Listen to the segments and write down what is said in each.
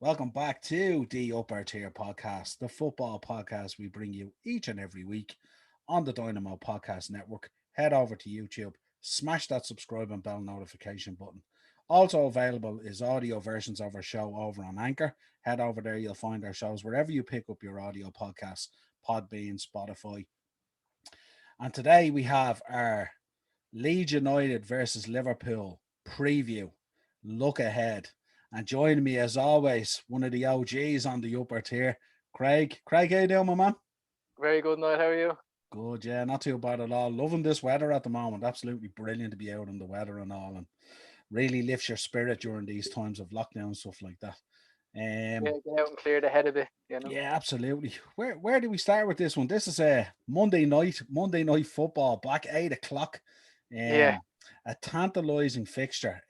Welcome back to the Upper Tier podcast, the football podcast we bring you each and every week on the Dynamo Podcast Network. Head over to YouTube, smash that subscribe and bell notification button. Also available is audio versions of our show over on Anchor. Head over there, you'll find our shows wherever you pick up your audio podcasts, Podbean, Spotify. And today we have our Leeds United versus Liverpool preview, look ahead. And joining me as always, one of the OGs on the upper tier, Craig. Craig, how you doing, my man? Very good night. How are you? Good, yeah, not too bad at all. Loving this weather at the moment. Absolutely brilliant to be out in the weather and all, and really lifts your spirit during these times of lockdown and stuff like that. Yeah, Um, get out and clear the head a bit. yeah, absolutely. Where do we start with this one? This is a Monday night football, back 8 o'clock. Yeah, Um, a tantalising fixture.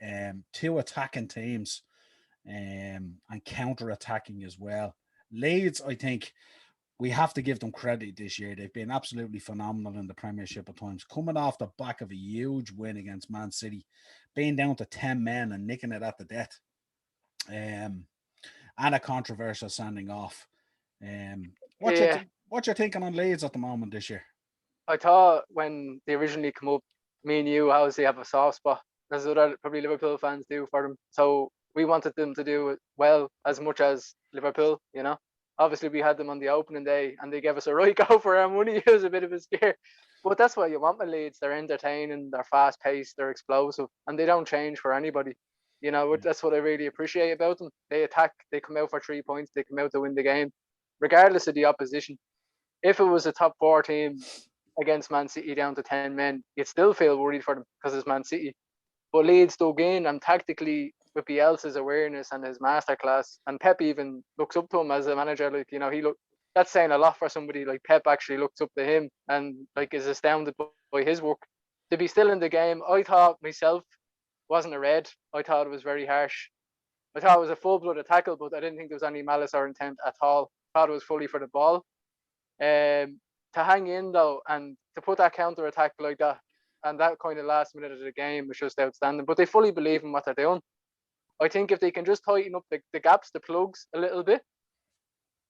Two attacking teams, and counter attacking as well. Leeds, I think we have to give them credit this year. They've been absolutely phenomenal in the Premiership at times, coming off the back of a huge win against Man City, being down to 10 men and nicking it at the death. Um, and a controversial sending off. What's your yeah. what's your thinking on Leeds at the moment this year? I thought when they originally come up, me and you obviously have a soft spot, as other probably Liverpool fans do for them. So we wanted them to do it well as much as Liverpool. Obviously, we had them on the opening day and they gave us a right go for our money. It was a bit of a scare. But that's what you want with Leeds. They're entertaining, they're fast paced, they're explosive, and they don't change for anybody. That's what I really appreciate about them. They attack, they come out for 3 points, they come out to win the game, regardless of the opposition. If it was a top four team against Man City down to 10 men, you'd still feel worried for them because it's Man City. But Leeds dug in and tactically, with Bielsa's awareness and his masterclass, and Pep even looks up to him as a manager. That's saying a lot for somebody like Pep. Actually looks up to him and like is astounded by his work. To be still in the game, I thought myself wasn't a red. I thought it was very harsh. I thought it was a full-blooded tackle, but I didn't think there was any malice or intent at all. I thought it was fully for the ball. To hang in though, and to put that counter attack like that, and that kind of last minute of the game was just outstanding. But they fully believe in what they're doing. I think if they can just tighten up the gaps, the plugs a little bit,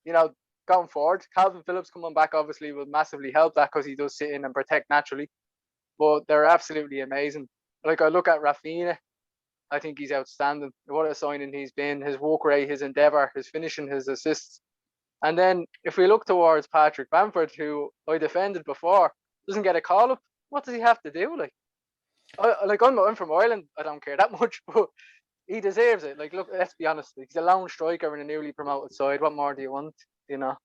you know, going forward, Calvin Phillips coming back obviously will massively help that because he does sit in and protect naturally. But they're absolutely amazing. Like I look at Rafinha, I think he's outstanding. What a signing he's been. His work rate, his endeavour, his finishing, his assists. And then if we look towards Patrick Bamford, who I defended before, doesn't get a call up, what does he have to do? I'm from Ireland. I don't care that much, but he deserves it. Like, look, let's be honest. He's a lone striker in a newly promoted side. What more do you want? You know.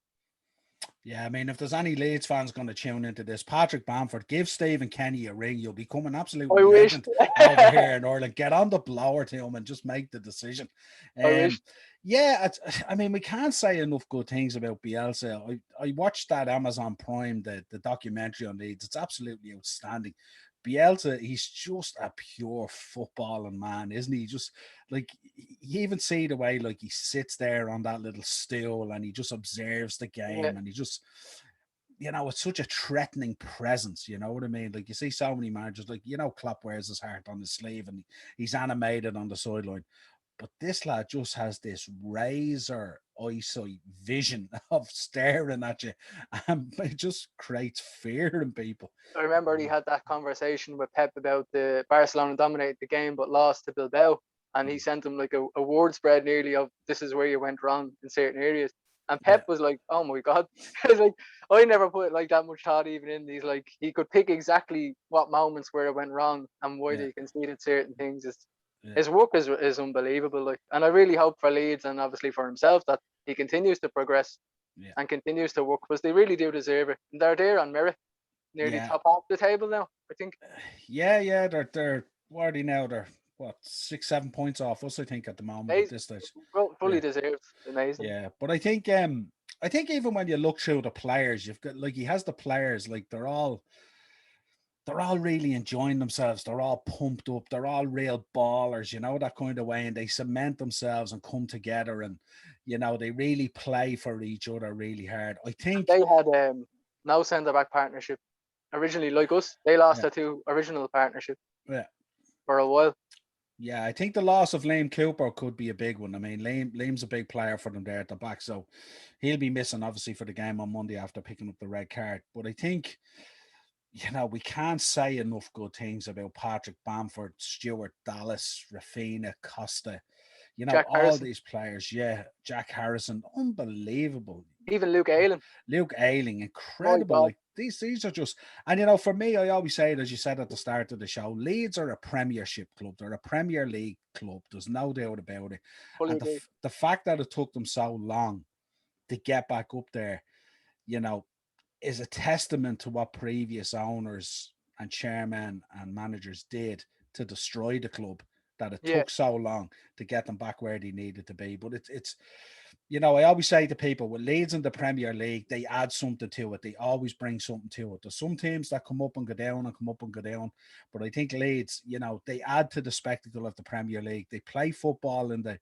Yeah, I mean, if there's any Leeds fans going to tune into this, Patrick Bamford, give Stephen Kenny a ring. You'll become an absolute I wish. legend over here in Ireland. Get on the blower to him and just make the decision. I wish. Um, yeah, I mean, we can't say enough good things about Bielsa. I watched that Amazon Prime, the documentary on Leeds. It's absolutely outstanding. Bielsa, he's just a pure footballing man, isn't he? Just like you even see the way like he sits there on that little stool and he just observes the Yeah, game and he just it's such a threatening presence, you know what I mean? Like you see so many managers, like Klopp wears his heart on his sleeve and he's animated on the sideline. But this lad just has this razor eyesight vision of staring at you, and it just creates fear in people. I remember he had that conversation with Pep about the Barcelona dominated the game but lost to Bilbao, and he sent him like a word spread nearly of this is where you went wrong in certain areas. And Yeah, Pep was like, "Oh my god!" Like I never put like that much thought even in these. Like he could pick exactly what moments where it went wrong and why yeah, they conceded certain things. yeah, His work is unbelievable. Like, and I really hope for Leeds and obviously for himself that he continues to progress yeah, and continues to work because they really do deserve it. And they're there on merit, nearly yeah. top half the table now. I think. Yeah. They're what are they now? They're what 6, 7 points off us, I think, at the moment at Amazing. this stage. Well, fully Yeah, deserved. Amazing. yeah. But I think even when you look through the players, you've got like he has the players, like they're all really enjoying themselves. They're all pumped up. They're all real ballers, that kind of way. And they cement themselves and come together and, they really play for each other really hard. I think, They had no centre back partnership originally, like us. They lost yeah, their two original partnership yeah. for a while. Yeah, I think the loss of Liam Cooper could be a big one. I mean, Liam's a big player for them there at the back, so he'll be missing obviously for the game on Monday after picking up the red card. But I think, we can't say enough good things about Patrick Bamford, Stuart Dallas, Rafina, Costa, Jack all Harrison, these players. Yeah, Jack Harrison, unbelievable. even Luke Ayling. Luke Ayling, My incredible. God, Like these are just, and for me, I always say it, as you said at the start of the show, Leeds are a Premiership club. They're a Premier League club. There's no doubt about it. fully And agree. the fact that it took them so long to get back up there, you know, is a testament to what previous owners and chairmen and managers did to destroy the club. That it Yeah, took so long to get them back where they needed to be. But it's I always say to people, with Leeds in the Premier League, they add something to it. They always bring something to it. There's some teams that come up and go down and come up and go down. But I think Leeds, they add to the spectacle of the Premier League. They play football in the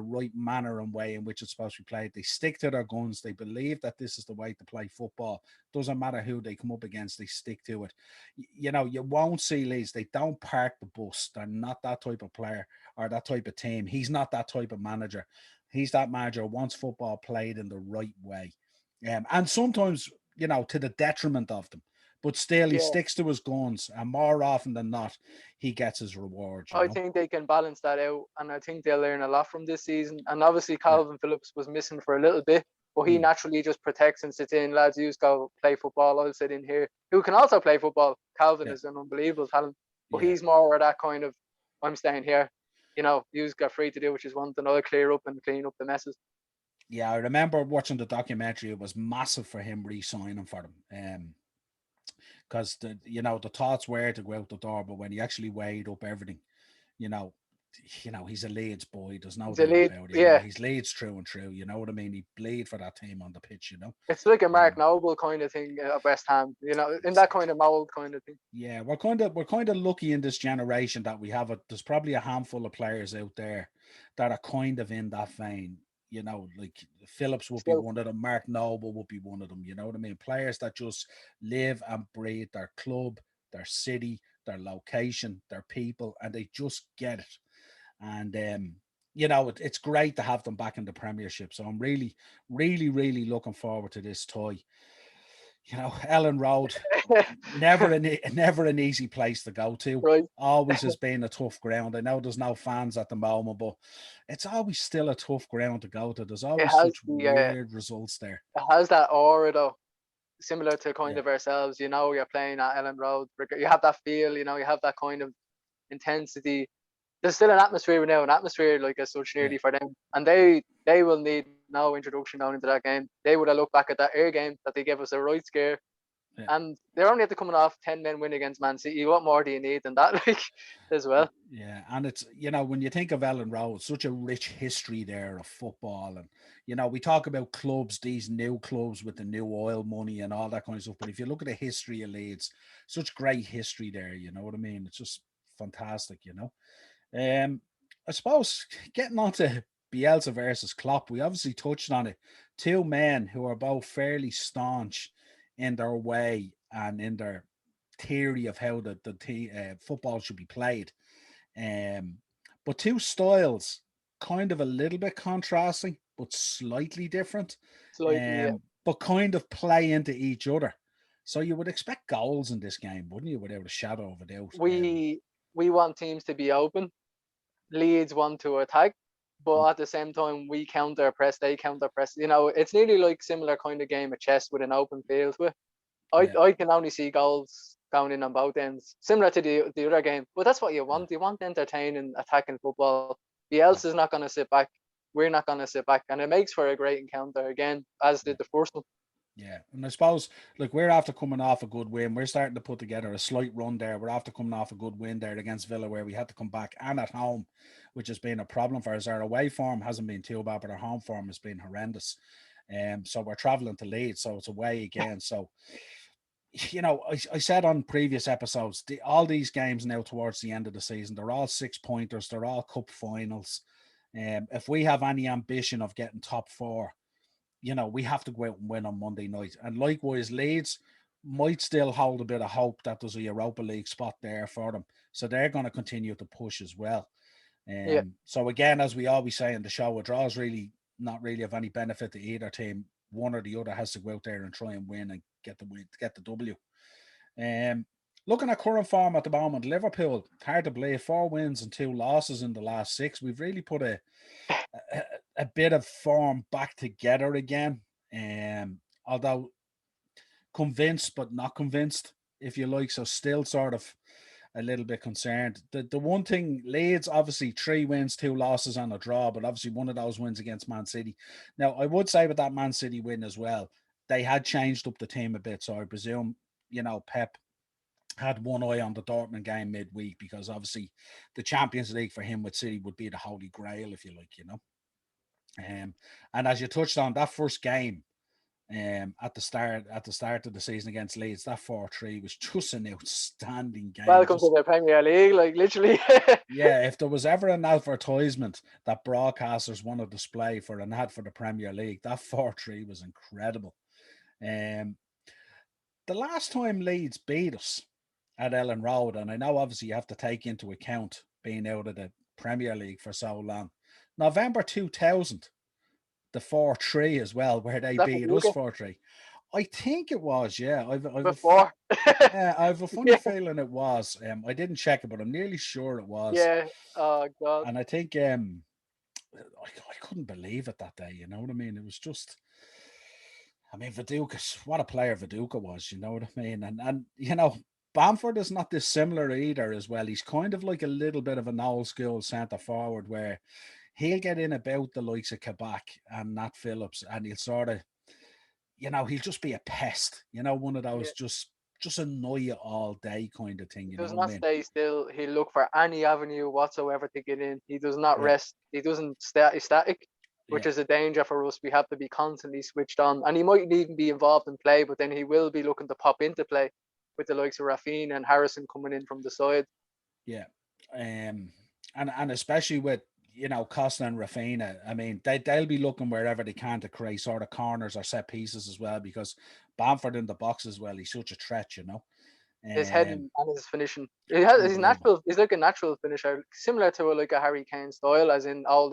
right manner and way in which it's supposed to be played. They stick to their guns. They believe that this is the way to play football. Doesn't matter who they come up against, they stick to it. You won't see Leeds. They don't park the bus. They're not that type of player or that type of team. He's not that type of manager. He's that manager who wants football played in the right way. And sometimes, to the detriment of them. But still, he yeah. sticks to his guns. And more often than not, he gets his rewards. I think they can balance that out, and I think they'll learn a lot from this season. And obviously, Yeah. Calvin Phillips was missing for a little bit, but he Mm. naturally just protects and sits in. Lads, you go play football. I'll sit in here. Who can also play football? Calvin Yeah. is an unbelievable talent, but Yeah. he's more of that kind of, I'm staying here. You've got free to do what you want, and I'll clear up and clean up the messes. Yeah, I remember watching the documentary. It was massive for him re-signing for them. Because the thoughts were to go out the door, but when he actually weighed up everything, you know, he's a Leeds boy. There's no He's a doubt lead, about it. yeah. He's Leeds true and true. You know what I mean? He bleed for that team on the pitch. It's like a Mark Um, Noble kind of thing at West Ham, in that kind of mold kind of thing. yeah, we're kind of lucky in this generation that we have there's probably a handful of players out there that are kind of in that vein. Like Phillips would be Still, one of them, Mark Noble would be one of them. You know what I mean? Players that just live and breathe their club, their city, their location, their people, and they just get it. And it's great to have them back in the Premiership. So I'm really, really, really looking forward to this toy. Ellen Road, never an easy place to go to. right. Always has been a tough ground. I know there's no fans at the moment, but it's always still a tough ground to go to. There's It always has such the weird results there. it has that aura though, similar to kind Yeah, of ourselves. You're playing at Ellen Road. You have that feel. You have that kind of intensity. There's still an atmosphere now, an atmosphere like as such yeah, nearly for them, and they will need no introduction going into that game. They would have looked back at that air game that they gave us a right scare, yeah. and they're only at the coming off 10 men win against Man City. What more do you need than that? Like as well. Yeah, and it's when you think of Ellen Road, such a rich history there of football, and we talk about clubs, these new clubs with the new oil money and all that kind of stuff. But if you look at the history of Leeds, such great history there. You know what I mean? It's just fantastic. I suppose getting on to Bielsa versus Klopp, we obviously touched on it. Two men who are both fairly staunch in their way and in their theory of how the football should be played. Um, but two styles, kind of a little bit contrasting, but slightly different. Slightly, yeah. But kind of play into each other. So you would expect goals in this game, wouldn't you? Without a shadow of a doubt. We want teams to be open. Leeds want to attack, but at the same time we counter press, they counter press. It's nearly like similar kind of game of chess with an open field. With I Yeah, I can only see goals going in on both ends, similar to the other game. But that's what you yeah, want. You want entertaining, attacking football. yeah. Bielsa's not going to sit back. We're not going to sit back, and it makes for a great encounter again, as Yeah. did the first one. Yeah, and I suppose, look, we're after coming off a good win. We're starting to put together a slight run there. We're after coming off a good win there against Villa, where we had to come back and at home, which has been a problem for us. Our away form hasn't been too bad, but our home form has been horrendous. So we're traveling to Leeds, so it's away again. So, I said on previous episodes, all these games now towards the end of the season, they're all 6 pointers, they're all cup finals. If we have any ambition of getting top four, we have to go out and win on Monday night. And likewise, Leeds might still hold a bit of hope that there's a Europa League spot there for them. So they're going to continue to push as well. Yeah. So again, as we always say in the show, a draw is really not really of any benefit to either team. One or the other has to go out there and try and win and get the win, get the W. Looking at current form at the moment, Liverpool, hard to believe, 4 wins and 2 losses in the last 6. We've really put a bit of form back together again. Although convinced but not convinced, if you like, so still sort of a little bit concerned. The one thing, Leeds, obviously 3 wins, 2 losses and a draw, but obviously one of those wins against Man City. Now, I would say with that Man City win as well, they had changed up the team a bit, so I presume, Pep had one eye on the Dortmund game midweek, because obviously the Champions League for him with City would be the holy grail, if you like. And as you touched on, that first game at the start of the season against Leeds, that 4-3 was just an outstanding game. Welcome to the Premier League, like literally. Yeah, if there was ever an advertisement that broadcasters want to display for an ad for the Premier League, that 4-3 was incredible. The last time Leeds beat us at Ellen Road, and I know obviously you have to take into account being out of the Premier League for so long, November 2000, the 4-3 as well, where they beat us 4-3. I think it was, yeah. I've Before. I have a funny feeling it was. I didn't check it, but I'm nearly sure it was. Yeah. Oh God. And I think I couldn't believe it that day. You know what I mean? It was just. I mean, Viduka, what a player Viduka was. You know what I mean? And Bamford is not dissimilar either as well. He's kind of like a little bit of an old school centre forward where he'll get in about the likes of Kabak and Nat Phillips, and he'll sort of, he'll just be a pest. One of those just annoy you all day kind of thing. He does not stay still. He'll look for any avenue whatsoever to get in. He does not rest. He doesn't stay static, which is a danger for us. We have to be constantly switched on. And he might even be involved in play, but then he will be looking to pop into play with the likes of Rafinha and Harrison coming in from the side. Yeah. And especially with, Costa and Rafinha, I mean, they'll be looking wherever they can to create sort of corners or set pieces as well, because Bamford in the box as well, he's such a threat, His heading and his finishing. He's natural. He's like a natural finisher, similar to like a Harry Kane style, as in old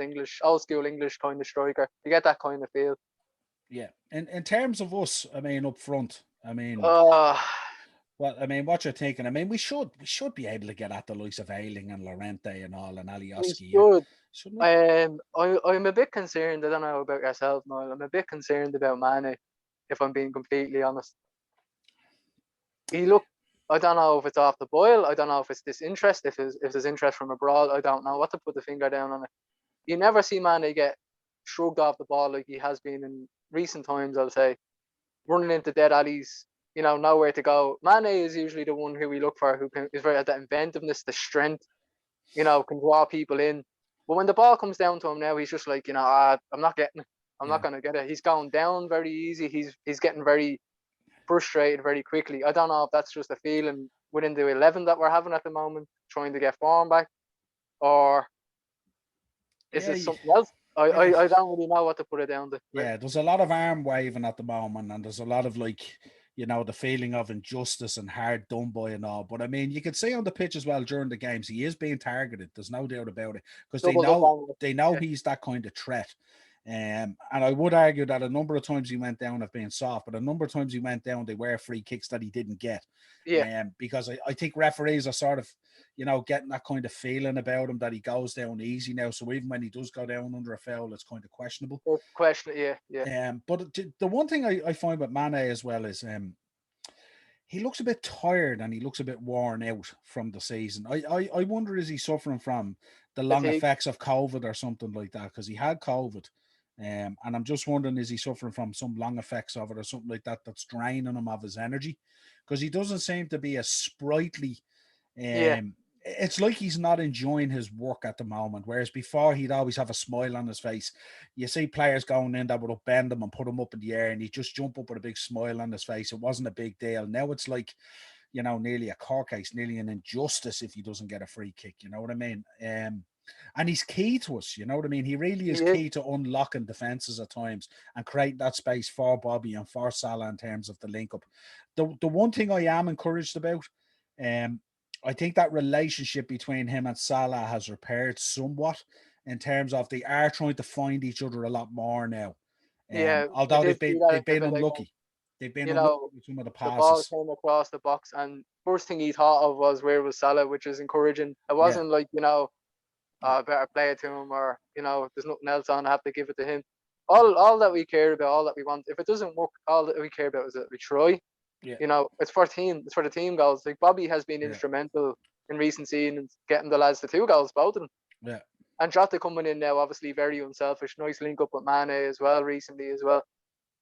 school English kind of striker. You get that kind of feel. Yeah. In terms of us, I mean, up front, I mean, what you're thinking? I mean, we should be able to get at the likes of Ayling and Llorente and all, and Alioski. Shouldn't we? I'm a bit concerned. I don't know about yourself, Niall. I'm a bit concerned about Mane, if I'm being completely honest. I don't know if it's off the boil. I don't know if it's disinterest, if there's interest from abroad. I don't know what to put the finger down on it. You never see Mane get shrugged off the ball like he has been in recent times, I'll say. Running into dead alleys, nowhere to go. Mane is usually the one who we look for, who is very at that inventiveness, the strength, can draw people in. But when the ball comes down to him now, he's just like, I'm not getting it. I'm not going to get it. He's going down very easy. He's getting very frustrated very quickly. I don't know if that's just a feeling within the 11 that we're having at the moment, trying to get form back, or is it something else? I don't really know what to put it down to. Yeah, there's a lot of arm waving at the moment, and there's a lot of the feeling of injustice and hard done by and all. But I mean, you can see on the pitch as well during the games, he is being targeted. There's no doubt about it, because they know he's that kind of threat. And I would argue that a number of times he went down of being soft, but a number of times he went down, they were free kicks that he didn't get. Yeah. Because I think referees are sort of, getting that kind of feeling about him that he goes down easy now. So even when he does go down under a foul, it's kind of questionable. Yeah. But the one thing I find with Mane as well is he looks a bit tired and he looks a bit worn out from the season. I wonder, is he suffering from the long effects of COVID or something like that? Because he had COVID. And I'm just wondering, is he suffering from some long effects of it or something like that that's draining him of his energy? Because he doesn't seem to be as sprightly. It's like he's not enjoying his work at the moment, whereas before he'd always have a smile on his face. You see players going in that would upend him and put him up in the air, and he'd just jump up with a big smile on his face. It wasn't a big deal. Now it's like, nearly a court case, nearly an injustice if he doesn't get a free kick. You know what I mean? And he's key to us, you know what I mean? He really is key to unlocking defenses at times and create that space for Bobby and for Salah in terms of the link up. The one thing I am encouraged about, I think that relationship between him and Salah has repaired somewhat in terms of they are trying to find each other a lot more now. Yeah, we Although did see that they've been interview, like, unlucky. They've been you unlucky know, with some of the the ball passes. came across the box, and first thing he thought of was where was Salah, which is encouraging. It Yeah, wasn't like, yeah, better play it to him, or there's nothing else on, I have to give it to him. All that we care about, all that we want. If it doesn't work, all that we care about is that we try. yeah, It's for team. It's for the team goals. Like Bobby has been yeah, instrumental in recent seasons, getting the lads the 2 goals, both of them. yeah. And Jota coming in now, obviously very unselfish. Nice link up with Mane as well recently as well.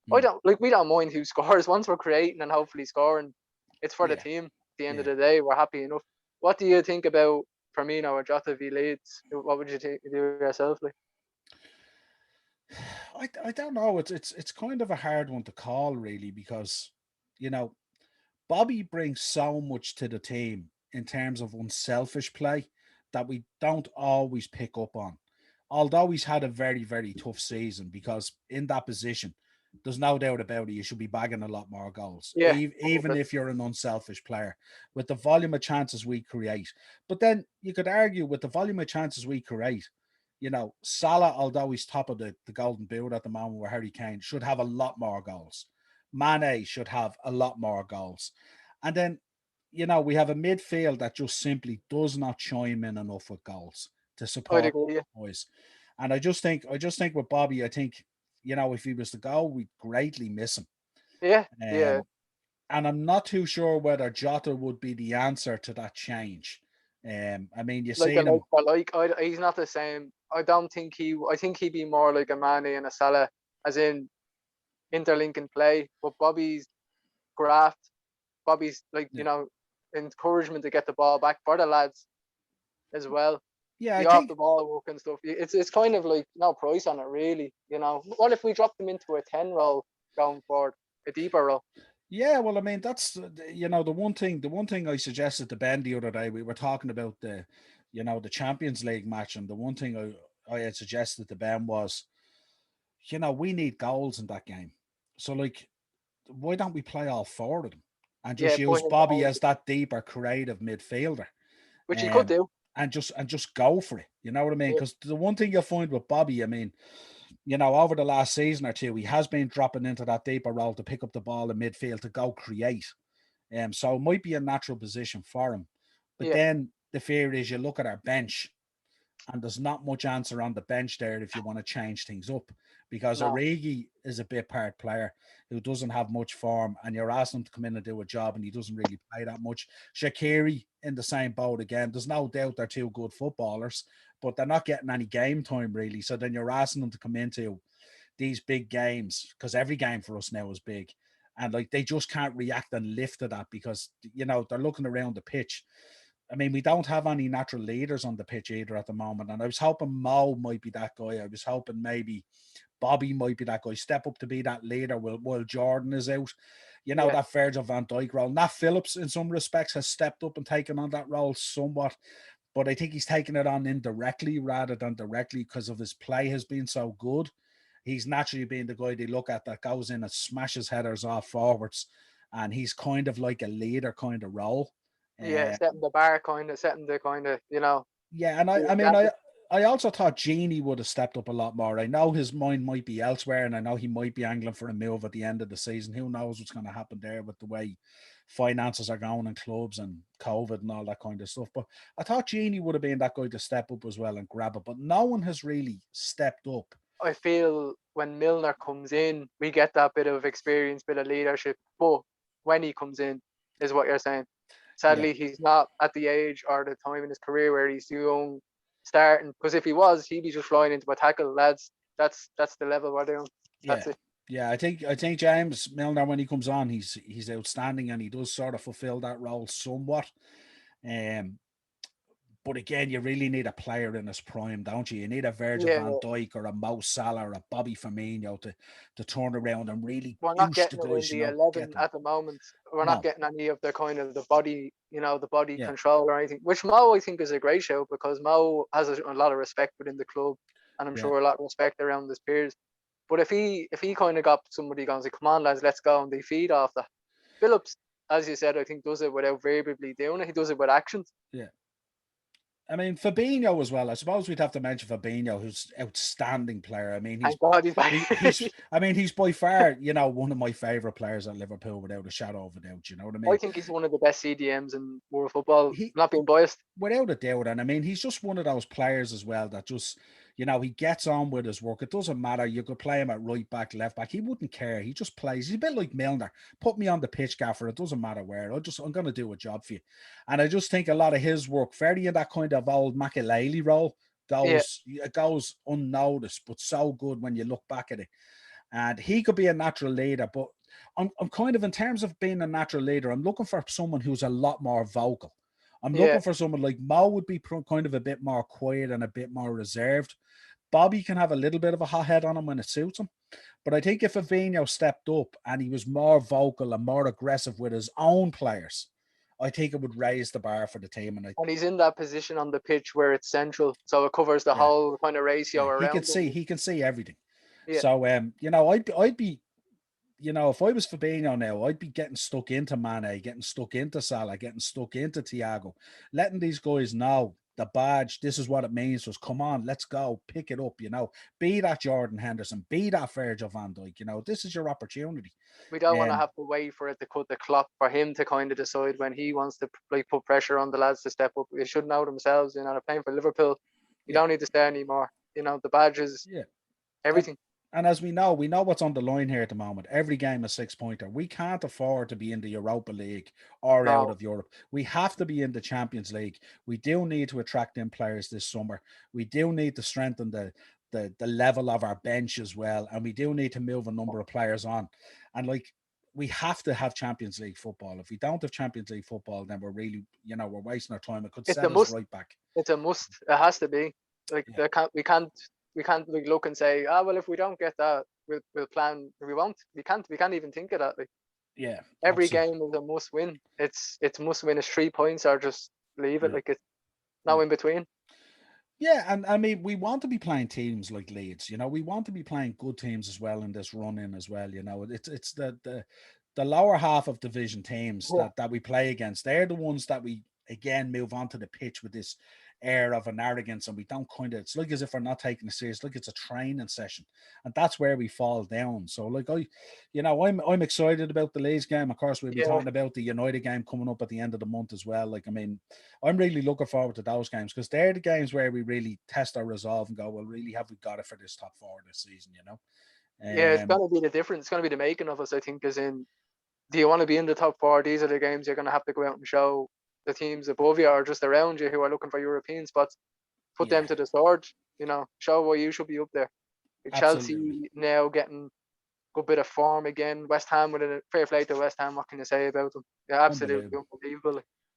Hmm. We don't mind who scores once we're creating and hopefully scoring. It's for the Yeah, team. At the end of yeah. the day, we're happy enough. What do you think about Firmino or Jota v Leeds? What would you do yourself? Like, I don't know. It's kind of a hard one to call really because you know Bobby brings so much to the team in terms of unselfish play that we don't always pick up on. Although he's had a very, very tough season because in that position, there's no doubt about it, you should be bagging a lot more goals, yeah, even 100%. if you're an unselfish player, with the volume of chances we create. But then you could argue with the volume of chances we create, Salah, although he's top of the Golden Boot at the moment with Harry Kane, should have a lot more goals. Mane should have a lot more goals. And then, we have a midfield that just simply does not chime in enough with goals to I'd support agree. Yeah, boys. And I just think with Bobby, I think, if he was to go, we'd greatly miss him. yeah, yeah. Um, and I'm not too sure whether Jota would be the answer to that change. I mean, you've Like a seen like him. for like. He's not the same. I don't think he. I think he'd be more like a Mane and a Salah, as in interlinking play. But Bobby's graft, Bobby's like Yeah, encouragement to get the ball back for the lads as well. yeah, I The off the think, ball work and stuff. It's kind of like no price on it really. What if we dropped them into a 10 role going forward, a deeper role? yeah. Well, I mean, that's the one thing I suggested to Ben the other day. We were talking about the Champions League match, and the one thing I had suggested to Ben was, we need goals in that game. So, like, why don't we play all four of them and just Yeah, put use him Bobby behind, as that deeper, creative midfielder, which he could um, do. and just go for it. You know what I mean? Yeah, Because the one thing you'll find with Bobby, I mean, over the last season or two, he has been dropping into that deeper role to pick up the ball in midfield to go create. So it might be a natural position for him. But yeah. then the fear is you look at our bench and there's not much answer on the bench there if you want to change things up because No. Origi is a bit part player who doesn't have much form, and you're asking him to come in and do a job, and he doesn't really play that much. Shaqiri in the same boat again. There's no doubt they're two good footballers, but they're not getting any game time really. So then you're asking them to come into these big games because every game for us now is big. And like they just can't react and lift to that because they're looking around the pitch. I mean, we don't have any natural leaders on the pitch either at the moment. And I was hoping Mo might be that guy. I was hoping maybe Bobby might be that guy, step up to be that leader while Jordan is out. Yeah, That Virgil van Dijk role. Nat Phillips, in some respects, has stepped up and taken on that role somewhat. But I think he's taken it on indirectly rather than directly because of his play has been so good. He's naturally been the guy they look at that goes in and smashes headers off forwards. And he's kind of like a leader kind of role. yeah. Uh, Setting the bar, setting the Yeah, and the I mean, example. I also thought Genie would have stepped up a lot more. I know his mind might be elsewhere, and I know he might be angling for a move at the end of the season. Who knows what's going to happen there with the way finances are going in clubs and COVID and all that kind of stuff. But I thought Genie would have been that guy to step up as well and grab it. But no one has really stepped up. I feel when Milner comes in, we get that bit of experience, bit of leadership. But when he comes in, is what you're saying. Yeah, Sadly, he's not at the age or the time in his career where he's too young starting. Because if he was, he'd be just flying into a tackle, lads. That's the level we're doing. That's yeah. it. Yeah, I think James Milner when he comes on, he's outstanding and he does sort of fulfill that role somewhat. Um, But again, you really need a player in his prime, don't you? You need a Virgil Yeah, van Dijk or a Mo Salah or a Bobby Firmino to turn around and really we're not douche the getting it in guys, the get 11 them. at the moment. We're not No, getting any of the kind of the body, the body yeah, control or anything. Which Mo I think is a great show because Mo has a lot of respect within the club, and I'm yeah, sure a lot of respect around his peers. But if he kind of got somebody going, say, "Come on, lads, let's go," and they feed off that. Phillips, as you said, I think does it without verbally doing it. He does it with actions. Yeah. I mean, Fabinho as well. I suppose we'd have to mention Fabinho, who's outstanding player. I mean, Thank God he's back. he's by far, one of my favorite players at Liverpool without a shadow of a doubt. You know what I I mean? think he's one of the best CDMs in world football. He, Not being biased. without a doubt, and I mean, he's just one of those players as well that just, he gets on with his work. It doesn't matter. You could play him at right back, left back. He wouldn't care. He just plays. He's a bit like Milner. Put me on the pitch, gaffer. It doesn't matter where. I'm going to do a job for you. And I just think a lot of his work, very in that kind of old Makelele role, it goes unnoticed, but so good when you look back at it. And he could be a natural leader, but I'm kind of, in terms of being a natural leader, I'm looking for someone who's a lot more vocal. I'm looking for someone like Mo would be kind of a bit more quiet and a bit more reserved. Bobby can have a little bit of a hot head on him when it suits him. But I think if Fabinho stepped up and he was more vocal and more aggressive with his own players, I think it would raise the bar for the team. And he's in that position on the pitch where it's central, so it covers the whole kind of ratio around. He can see everything. Yeah. So I'd be, if I was Fabinho now, I'd be getting stuck into Mane, getting stuck into Salah, getting stuck into Thiago, letting these guys know the badge, this is what it means to us. Come on, let's go, pick it up, be that Jordan Henderson, be that Virgil van Dijk, this is your opportunity. We don't want to have to wait for it to cut the clock for him to kind of decide when he wants to put pressure on the lads to step up. They should know themselves, they're playing for Liverpool. You don't need to stay anymore. The badges, everything. And as we know what's on the line here at the moment. Every game a 6-pointer. We can't afford to be in the Europa League or out of Europe. We have to be in the Champions League. We do need to attract in players this summer. We do need to strengthen the level of our bench as well. And we do need to move a number of players on. And we have to have Champions League football. If we don't have Champions League football, then we're really, we're wasting our time. It could set us right back. It's a must. It has to be. We can't look and say, well, if we don't get that, we'll plan. We won't. We can't even think of that. Every game is a must win. It's must win. It's 3 points or just leave it. It's no in between. Yeah, and I mean, we want to be playing teams like Leeds. We want to be playing good teams as well in this run in as well. It's the lower half of division teams that we play against. They're the ones that we again move onto the pitch with this air of an arrogance, and we don't it's like as if we're not taking it serious, like it's a training session, and that's where we fall down. So I'm excited about the Leeds game. Of course, we'll be talking about the United game coming up at the end of the month as well. I'm really looking forward to those games because they're the games where we really test our resolve and go, well, really, have we got it for this top 4 this season? It's going to be the difference. It's going to be the making of us, I think, as in, do you want to be in the top 4? These are the games you're going to have to go out and show the teams above you or just around you who are looking for European spots, put them to the sword, show why you should be up there. Chelsea now getting a good bit of form again. West Ham, with a fair play to West Ham, what can you say about them? Yeah, absolutely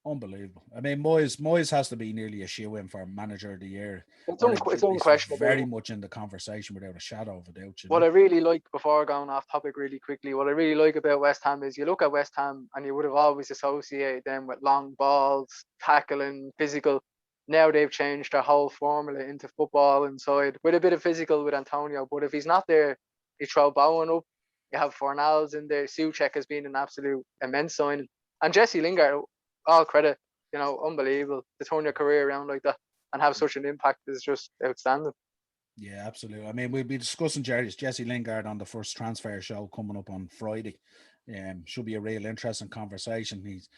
unbelievable. I mean, Moyes has to be nearly a shoe-in for manager of the year. It's unquestionable. Very much in the conversation without a shadow of a doubt. What I really like, before going off topic really quickly, what I really like about West Ham is you look at West Ham and you would have always associated them with long balls, tackling, physical. Now they've changed their whole formula into football inside with a bit of physical with Antonio. But if he's not there, you throw Bowen up. You have Fornals in there. Souček has been an absolute immense signing. And Jesse Lingard, all credit, unbelievable to turn your career around like that and have such an impact is just outstanding. Yeah, absolutely. I mean, we'll be discussing Jesse Lingard on the first transfer show coming up on Friday. Should be a real interesting conversation. He's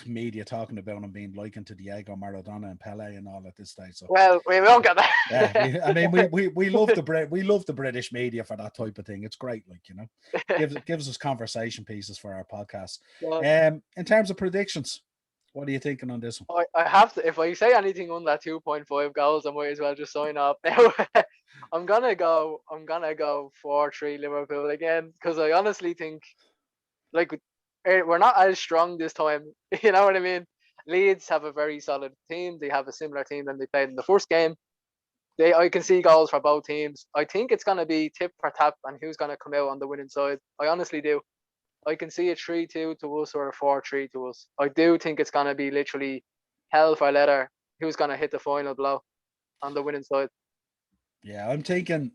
media talking about him being likened to Diego Maradona and Pele and all at this stage. So, well, we won't get that. I mean, we love the British media for that type of thing. It's great, gives us conversation pieces for our podcast. Yeah. In terms of predictions, what are you thinking on this one? I have to. If I say anything on that 2.5 goals, I might as well just sign up now. I'm gonna go 4-3 Liverpool again because I honestly think we're not as strong this time. You know what I mean? Leeds have a very solid team. They have a similar team than they played in the first game. I can see goals for both teams. I think it's gonna be tip for tap and who's gonna come out on the winning side. I honestly do. I can see a 3-2 to us or a 4-3 to us. I do think it's going to be literally hell for leather. Who's going to hit the final blow on the winning side? Yeah, I was thinking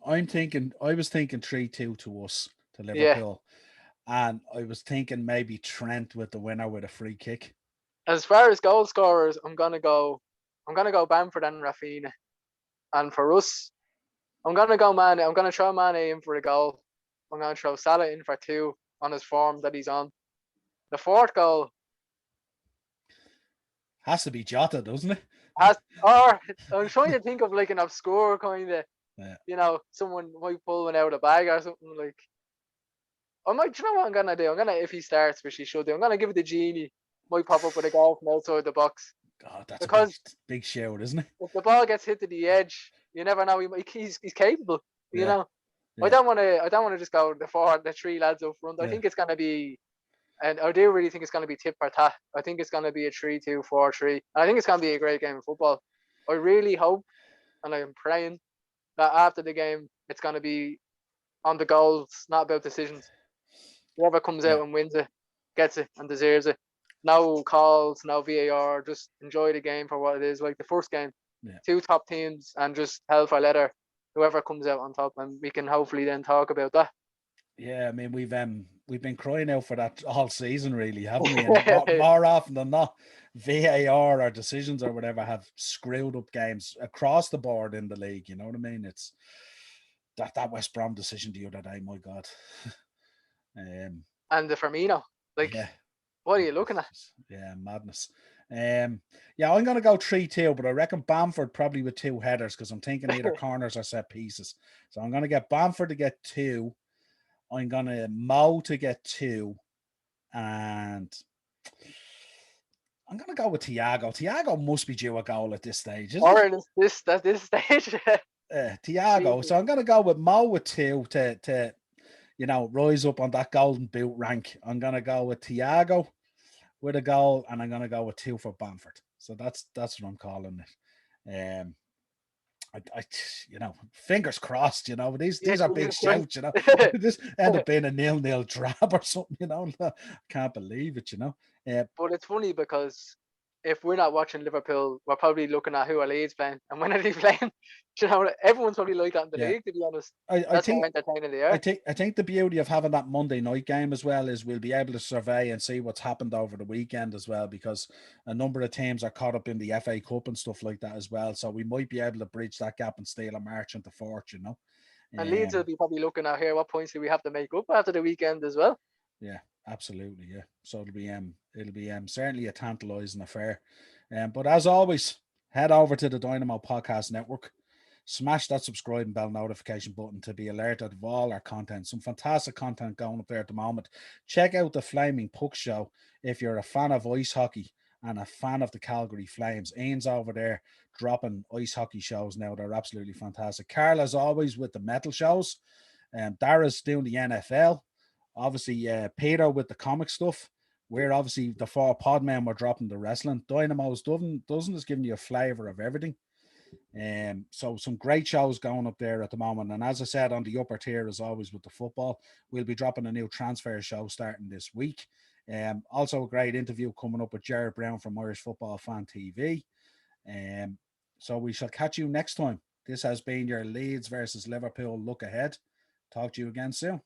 3-2 to us, to Liverpool. And I was thinking maybe Trent with the winner with a free kick. As far as goal scorers, I'm gonna go Bamford and Rafinha. And for us, I'm gonna go Mane. I'm gonna throw Mane in for a goal. I'm gonna throw Salah in for two on his form that he's on. The fourth goal Has to be Jota, doesn't it? has, or I'm trying to think of like an obscure kind of, Yeah. someone might pull one out of the bag or something like. I might, do you know what I'm gonna do? I'm gonna, if he starts, which he should do, I'm gonna give it to Genie. Might pop up with a goal from outside the box God, that's a because big shout, isn't it? if the ball gets hit to the edge, you never know. He's capable. You Yeah. know, I Yeah. don't want to. I don't want to just go the three lads up front. I Yeah. think it's gonna be, and I do really think it's gonna be tit for tat. I think it's gonna be a 3-2-4-3. I think it's gonna be a great game of football. I really hope, and I'm praying that after the game, it's gonna be on the goals, not about decisions. Whoever comes Yeah. out and wins it, gets it, and deserves it. No calls, no VAR. Just enjoy the game for what it is. Like the first game, Yeah. two top teams, and just hell for leather. Whoever comes out on top, and we can hopefully then talk about that. Yeah, I mean we've been crying out for that all season, really, haven't we? And more often than not, VAR or decisions or whatever have screwed up games across the board in the league. You know what I mean? It's that West Brom decision the other day. My God. And the Firmino, like, Yeah, what are you looking at? yeah, madness. Yeah, I'm gonna go 3-2, but I reckon Bamford probably with two headers because I'm thinking either corners or set pieces. So I'm gonna get Bamford to get two. I'm gonna Mo to get two, and I'm gonna go with Thiago. Thiago must be due a goal at this stage, isn't Or it? in this stage, Thiago. So I'm gonna go with Mo with two to rise up on that golden boot rank. I'm gonna go with Thiago with a goal, and I'm gonna go with two for Bamford. So that's what I'm calling it. Fingers crossed. These are big shouts. This end up being a 0-0 drab or something. I can't believe it. But it's funny because if we're not watching Liverpool, we're probably looking at who are Leeds playing and when are they playing. Everyone's probably like that in the Yeah, league, to be honest. I That's how think entertaining they I are. think I think the beauty of having that Monday night game as well is we'll be able to survey and see what's happened over the weekend as well, because a number of teams are caught up in the FA Cup and stuff like that as well. So we might be able to bridge that gap and steal a march into fourth. And Leeds will Um, be probably looking at here what points do we have to make up after the weekend as well. yeah, absolutely, yeah. So it'll be certainly a tantalising affair. But as always, head over to the Dynamo Podcast Network. Smash that subscribe and bell notification button to be alerted of all our content. Some fantastic content going up there at the moment. Check out the Flaming Puck Show if you're a fan of ice hockey and a fan of the Calgary Flames. Ian's over there dropping ice hockey shows now. They're absolutely fantastic. Carl, as always, with the metal shows. Dara's doing the NFL. Obviously, Peter with the comic stuff. We're obviously the four podmen. We're dropping the wrestling. Dynamo's doesn't is giving you a flavour of everything. So some great shows going up there at the moment. And as I said, on the upper tier, as always, with the football, we'll be dropping a new transfer show starting this week. Also a great interview coming up with Jared Brown from Irish Football Fan TV. So we shall catch you next time. This has been your Leeds versus Liverpool look ahead. Talk to you again soon.